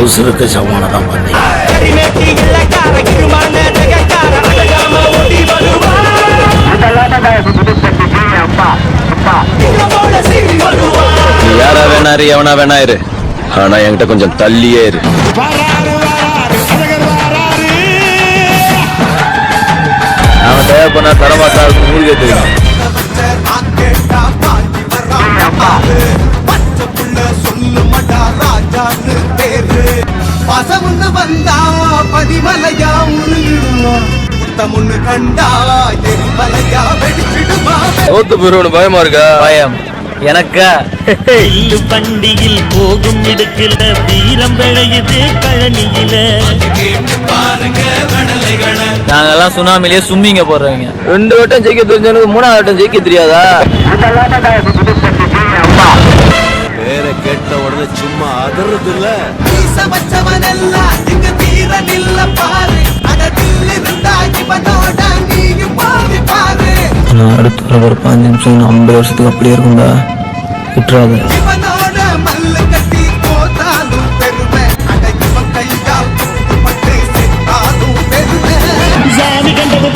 உசுருக்கு சமானதான் பண்ணி யாரா வேணாரு எவனா வேணாயிரு, ஆனா என்கிட்ட கொஞ்சம் தள்ளியே இரு. அவன் தேவைப்பண்ணா தரமாட்டாருக்கு மூலிகை தெரியும். ஓத்து போயிருவனு பயமா இருக்கா? பயம் எனக்கா? பண்டிகையில் போகும் இடத்துல வீரம் விளையுது கழனியில. நாங்கெல்லாம் சுனாமிலேயே சும்மிங்க போடுறவங்க. 2 வட்டம் ஜெயிக்க தெரிஞ்சவனுக்கு 3ஆவது வட்டம் ஜெயிக்க தெரியாதா? பேரை கேட்ட உடனே சும்மா அதறது இல்ல. அடுத்த ஒரு 5 நிமிஷம் 50 வருஷத்துக்கு அப்படியே இருக்கும்டா. விட்டுறாத. சாமி கண்டது